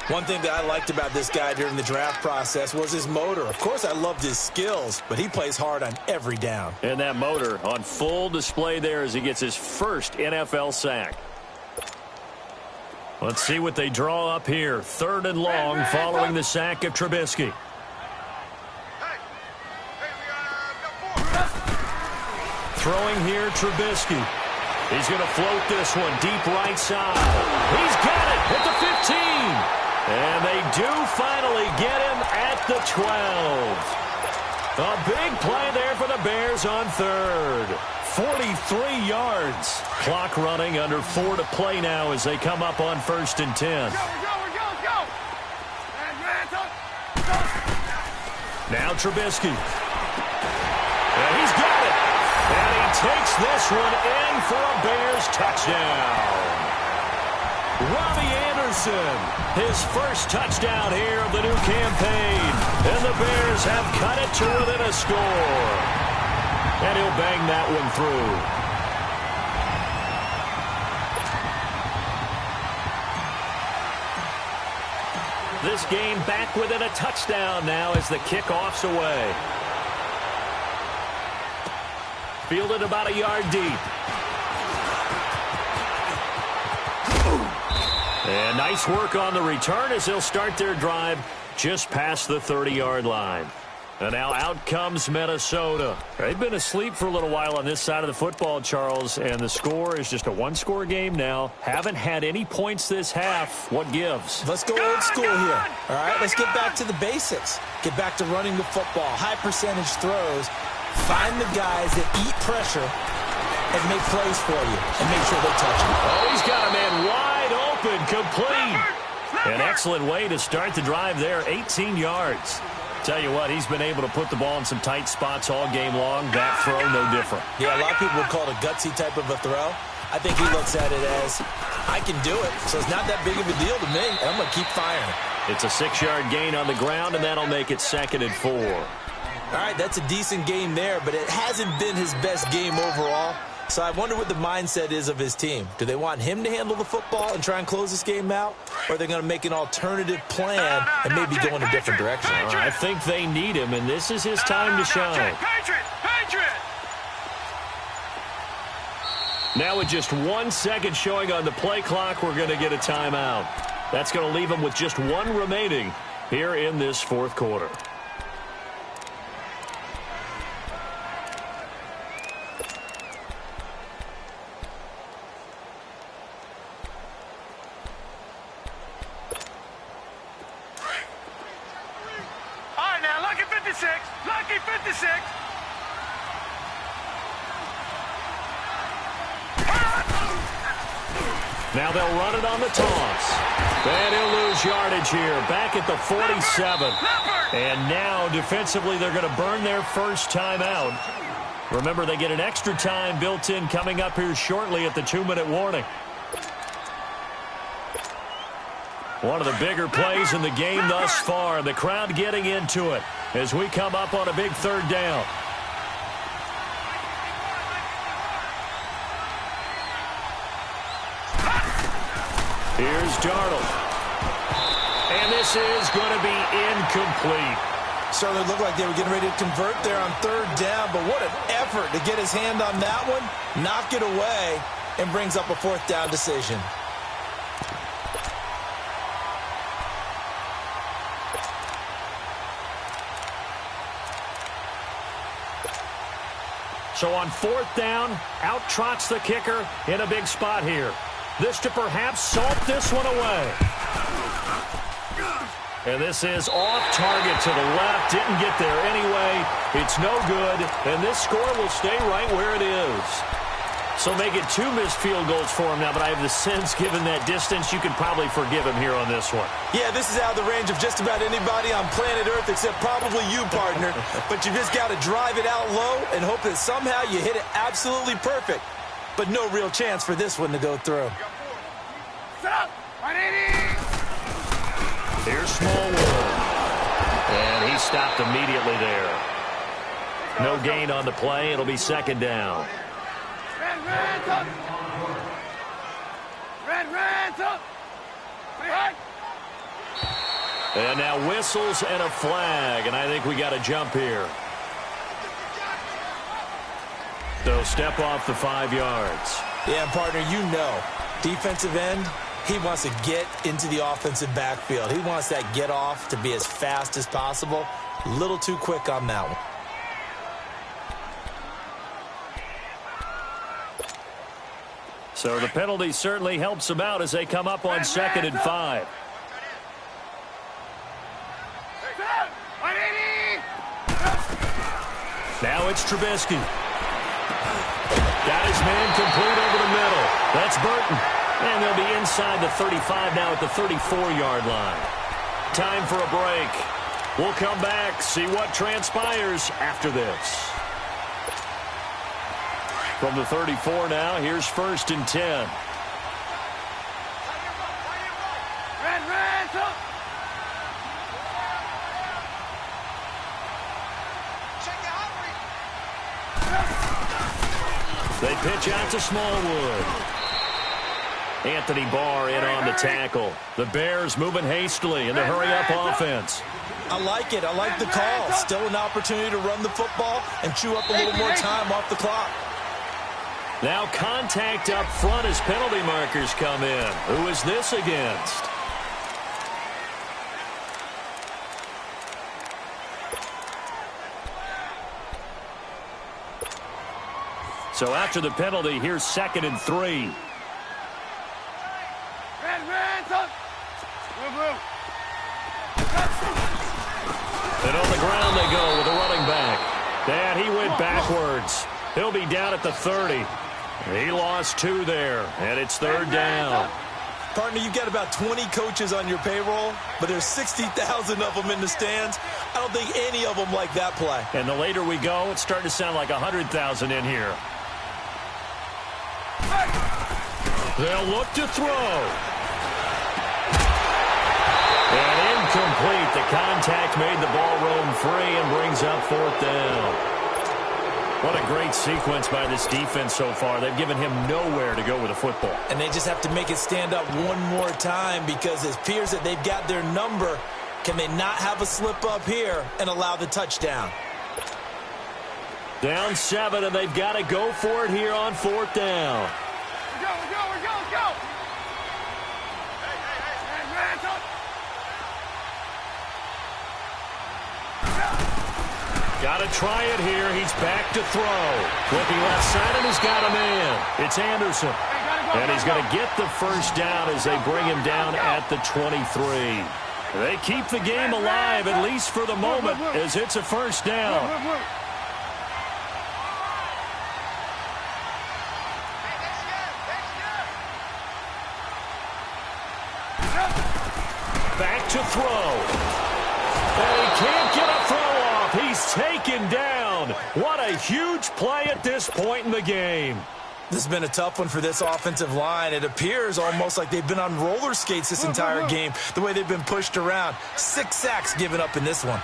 One thing that I liked about this guy during the draft process was his motor. Of course, I loved his skills, but he plays hard on every down.
And that motor on full display there as he gets his first NFL sack. Let's see what they draw up here. 3rd and long following the sack of Trubisky. Throwing here, Trubisky. He's going to float this one deep right side. He's got it at the 15. And they do finally get him at the 12. A big play there for the Bears on 3rd. 43 yards. Clock running, under 4 to play now as they come up on 1st and 10.
Let's go.
Now Trubisky. And he's got it. And he takes this one in for a Bears touchdown. Robbie Anderson, his first touchdown here of the new campaign. And the Bears have cut it to within a score. And he'll bang that one through. This game back within a touchdown now as the kickoff's away. Fielded about a yard deep. And nice work on the return as they'll start their drive just past the 30-yard line. And now out comes Minnesota. They've been asleep for a little while on this side of the football, Charles, and the score is just a one-score game now. Haven't had any points this half. What gives?
Let's go old school here. All right, let's get back to the basics. Get back to running the football, high percentage throws. Find the guys that eat pressure and make plays for you and make sure they touch him.
Oh, he's got a man wide open, complete. An excellent way to start the drive there, 18 yards. Tell you what, he's been able to put the ball in some tight spots all game long. That throw, no different.
Yeah, a lot of people would call it a gutsy type of a throw. I think he looks at it as, I can do it, so it's not that big of a deal to me, and I'm going to keep firing.
It's a 6-yard gain on the ground, and that'll make it 2nd and 4.
All right, that's a decent game there, but it hasn't been his best game overall. So I wonder what the mindset is of his team. Do they want him to handle the football and try and close this game out? Or are they going to make an alternative plan and maybe go in a different direction?
I think they need him, and this is his time to shine. Now with just 1 second showing on the play clock, we're going to get a timeout. That's going to leave him with just 1 remaining here in this 4th quarter.
Lucky 56.
Now they'll run it on the toss. And he'll lose yardage here. Back at the 47. And now defensively they're going to burn their first timeout. Remember, they get an extra time built in coming up here shortly at the 2-minute warning. One of the bigger plays in the game thus far. The crowd getting into it as we come up on a big 3rd down. Here's Darnold. And this is going to be incomplete.
Certainly looked like they were getting ready to convert there on 3rd down, but what an effort to get his hand on that one, knock it away, and brings up a 4th down decision.
So on 4th down, out trots the kicker in a big spot here. This to perhaps salt this one away. And this is off target to the left. Didn't get there anyway. It's no good. And this score will stay right where it is. So make it 2 missed field goals for him now, but I have the sense, given that distance, you can probably forgive him here on this one.
Yeah, this is out of the range of just about anybody on planet Earth except probably you, partner. But you just got to drive it out low and hope that somehow you hit it absolutely perfect. But no real chance for this one to go through.
Set up. 180.
Here's Smallwood. And he stopped immediately there. No gain on the play. It'll be second down.
Red, up. Red, up.
And now whistles and a flag, and I think we got a jump here. So step off the 5 yards.
Yeah, partner, you know, defensive end, he wants to get into the offensive backfield. He wants that get off to be as fast as possible. A little too quick on that one.
So the penalty certainly helps them out as they come up on 2nd and 5. Now it's Trubisky. Got his man complete over the middle. That's Burton. And they'll be inside the 35 now at the 34-yard line. Time for a break. We'll come back, see what transpires after this. From the 34 now, here's 1st and 10. They pitch out to Smallwood. Anthony Barr in on the tackle. The Bears moving hastily in the hurry-up offense.
I like it. I like the call. Still an opportunity to run the football and chew up a little more time off the clock.
Now contact up front as penalty markers come in. Who is this against? So after the penalty, here's 2nd and 3. And on the ground they go with a running back. And he went backwards. He'll be down at the 30. He lost 2 there, and it's 3rd down.
Partner, you've got about 20 coaches on your payroll, but there's 60,000 of them in the stands. I don't think any of them like that play.
And the later we go, it's starting to sound like 100,000 in here. They'll look to throw. And incomplete. The contact made the ball roam free and brings up 4th down. What a great sequence by this defense so far. They've given him nowhere to go with the football.
And they just have to make it stand up one more time because it appears that they've got their number. Can they not have a slip up here and allow the touchdown?
Down 7, and they've got to go for it here on 4th down.
Let's go.
Got to try it here. He's back to throw. Looking left side, and he's got a man. It's Anderson. And he's going to get the 1st down as they bring him down at the 23. They keep the game alive, at least for the moment, as it's a 1st down. Back to throw. And he can't get a throw off. He's taken down. What a huge play at this point in the game.
This has been a tough one for this offensive line. It appears almost like they've been on roller skates this entire game, the way they've been pushed around. 6 sacks given up in this one.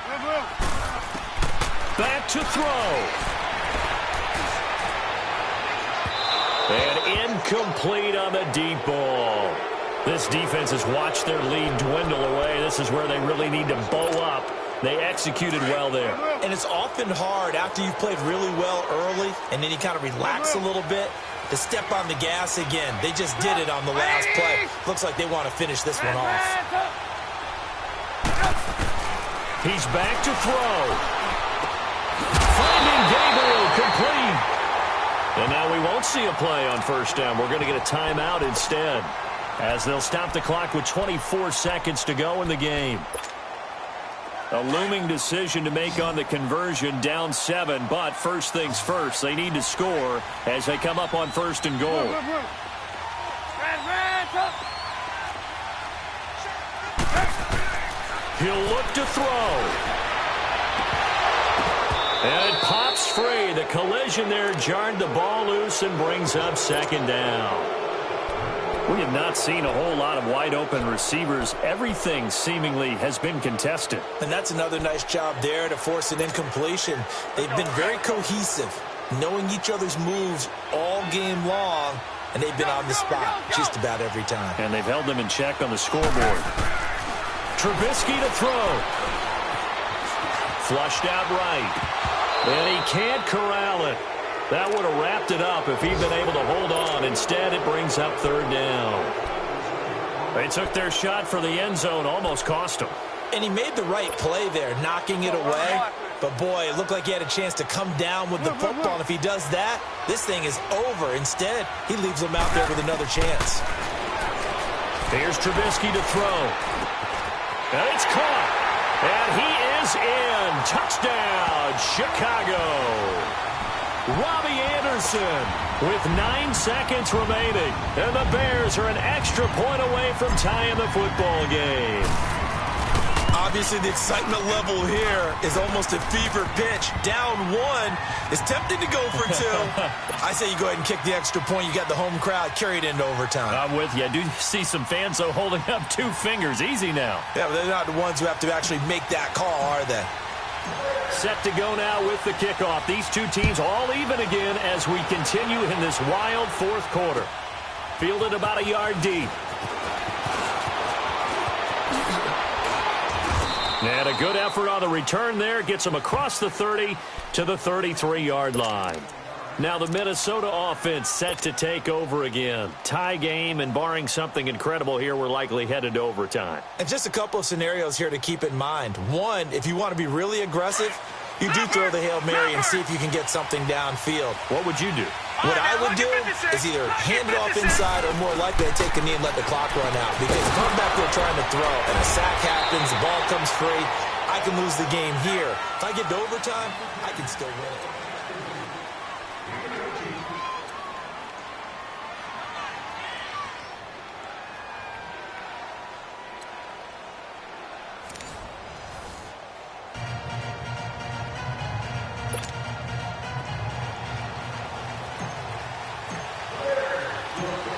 Back to throw. And incomplete on the deep ball. This defense has watched their lead dwindle away. This is where they really need to bow up. They executed well there.
And it's often hard after you've played really well early and then you kind of relax a little bit to step on the gas again. They just did it on the last play. Looks like they want to finish this one off.
He's back to throw. Finding Gabriel complete. And now we won't see a play on 1st down. We're going to get a timeout instead, as they'll stop the clock with 24 seconds to go in the game. A looming decision to make on the conversion, down 7, but first things first, they need to score as they come up on 1st and goal. He'll look to throw. And it pops free. The collision there jarred the ball loose and brings up 2nd down. We have not seen a whole lot of wide-open receivers. Everything seemingly has been contested.
And that's another nice job there to force an incompletion. They've been very cohesive, knowing each other's moves all game long, and they've been on the spot just about every time.
And they've held them in check on the scoreboard. Trubisky to throw. Flushed out right. And he can't corral it. That would have wrapped it up if he'd been able to hold on. Instead, it brings up third down. They took their shot for the end zone, almost cost him.
And he made the right play there, knocking it away. But, boy, it looked like he had a chance to come down with the football. And if he does that, this thing is over. Instead, he leaves him out there with another chance.
Here's Trubisky to throw. And it's caught. And he is in. Touchdown, Chicago. Robbie Anderson with 9 seconds remaining. And the Bears are an extra point away from tying the football game.
Obviously, the excitement level here is almost a fever pitch. Down one. It's tempting to go for two. I say you go ahead and kick the extra point. You got the home crowd. Carry it into overtime.
I'm with you. I do see some fans, though, holding up 2 fingers. Easy now.
Yeah, but they're not the ones who have to actually make that call, are they?
Set to go now with the kickoff. These two teams all even again as we continue in this wild fourth quarter. Fielded about a yard deep. And a good effort on the return there. Gets them across the 30 to the 33-yard line. Now the Minnesota offense set to take over again. Tie game, and barring something incredible here, we're likely headed to overtime.
And just a couple of scenarios here to keep in mind. One, if you want to be really aggressive, you do throw the Hail Mary and see if you can get something downfield.
What would you do?
What I would do is either hand it off inside or more likely to take a knee and let the clock run out. Because if I'm back there trying to throw and a sack happens, the ball comes free, I can lose the game here. If I get to overtime, I can still win it.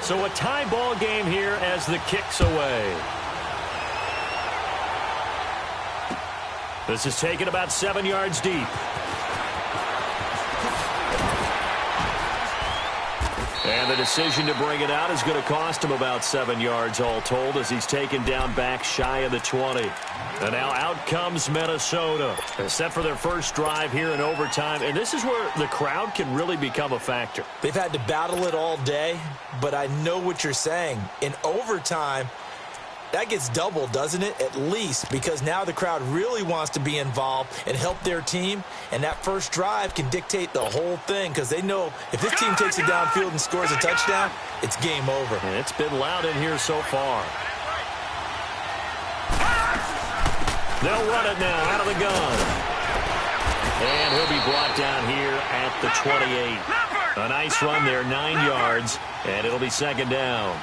So a tie ball game here as the kick's away. This is taken about 7 yards deep. And the decision to bring it out is going to cost him about 7 yards all told as he's taken down back shy of the 20. And now out comes Minnesota. They're set for their first drive here in overtime. And this is where the crowd can really become a factor.
They've had to battle it all day, but I know what you're saying. In overtime, that gets doubled, doesn't it? At least, because now the crowd really wants to be involved and help their team. And that first drive can dictate the whole thing because they know if this team takes it downfield and scores a touchdown, it's game over.
And it's been loud in here so far. They'll run it now out of the gun. And he'll be brought down here at the 28. A nice run there, 9 yards, and it'll be second down.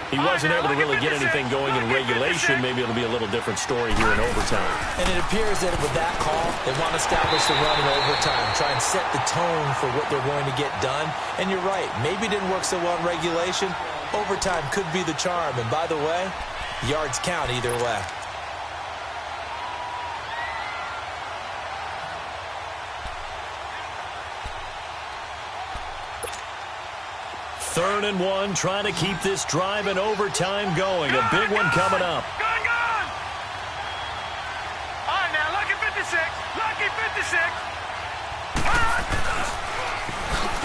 He wasn't able to really get anything going in regulation. Maybe it'll be a little different story here in overtime.
And it appears that with that call, they want to establish the run in overtime, try and set the tone for what they're going to get done. And you're right, maybe it didn't work so well in regulation. Overtime could be the charm. And by the way, yards count either way.
Third and 1, trying to keep this drive in overtime going. A big one coming up.
Gone! All right, now, lucky 56. Lucky 56.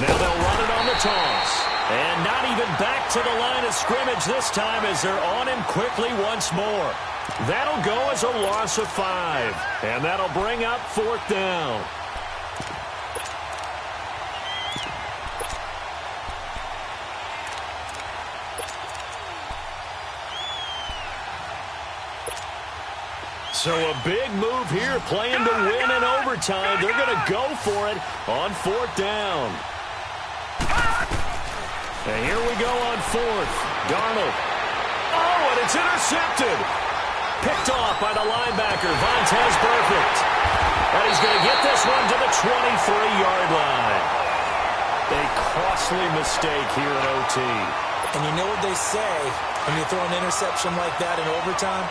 Now they'll run it on the toss. And not even back to the line of scrimmage this time as they're on him quickly once more. That'll go as a loss of 5. And that'll bring up fourth down. So a big move here, playing to win in overtime. They're going to go for it on fourth down. And here we go on fourth. Darnold. Oh, and it's intercepted. Picked off by the linebacker, Vontaze Burfict. And he's going to get this one to the 23-yard line. A costly mistake here in OT.
And you know what they say, when you throw an interception like that in overtime,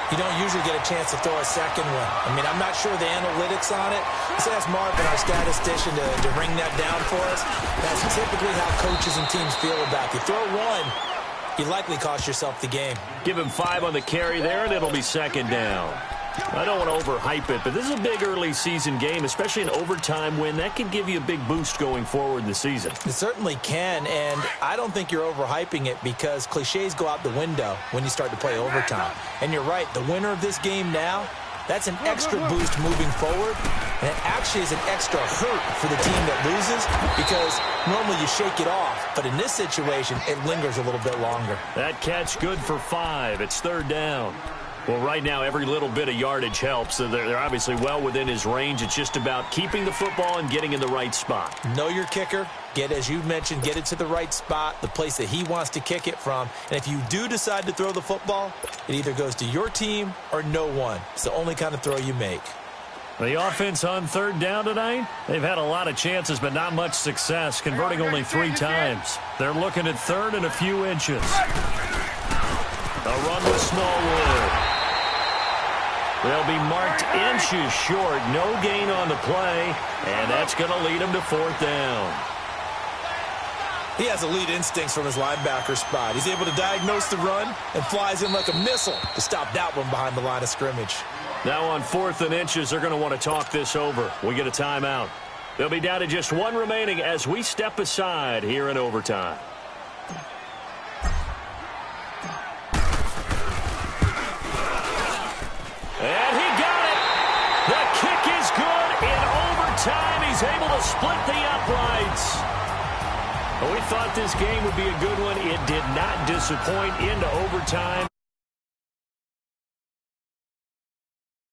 you don't usually get a chance to throw a second one. I mean, I'm not sure the analytics on it. Let's ask Marvin, our statistician, to ring that down for us. That's typically how coaches and teams feel about it. You throw one, you likely cost yourself the game.
Give him 5 on the carry there, and it'll be second down. I don't want to overhype it, but this is a big early season game, especially an overtime win. That could give you a big boost going forward in the season.
It certainly can, and I don't think you're overhyping it because cliches go out the window when you start to play overtime. And you're right, the winner of this game now, that's an extra boost moving forward, and it actually is an extra hurt for the team that loses because normally you shake it off, but in this situation, it lingers a little bit longer.
That catch good for 5. It's third down. Well, right now, every little bit of yardage helps. So they're obviously well within his range. It's just about keeping the football and getting in the right spot.
Know your kicker. As you mentioned, get it to the right spot, the place that he wants to kick it from. And if you do decide to throw the football, it either goes to your team or no one. It's the only kind of throw you make.
The offense on third down tonight, they've had a lot of chances, but not much success, converting only 3 times. They're looking at third and a few inches. A run with Smallwood. They'll be marked inches short. No gain on the play, and that's going to lead them to fourth down.
He has elite instincts from his linebacker spot. He's able to diagnose the run and flies in like a missile to stop that one behind the line of scrimmage.
Now on fourth and inches, they're going to want to talk this over. We get a timeout. They'll be down to just 1 remaining as we step aside here in overtime. And he got it. The kick is good in overtime. He's able to split the uprights. Well, we thought this game would be a good one. It did not disappoint into overtime.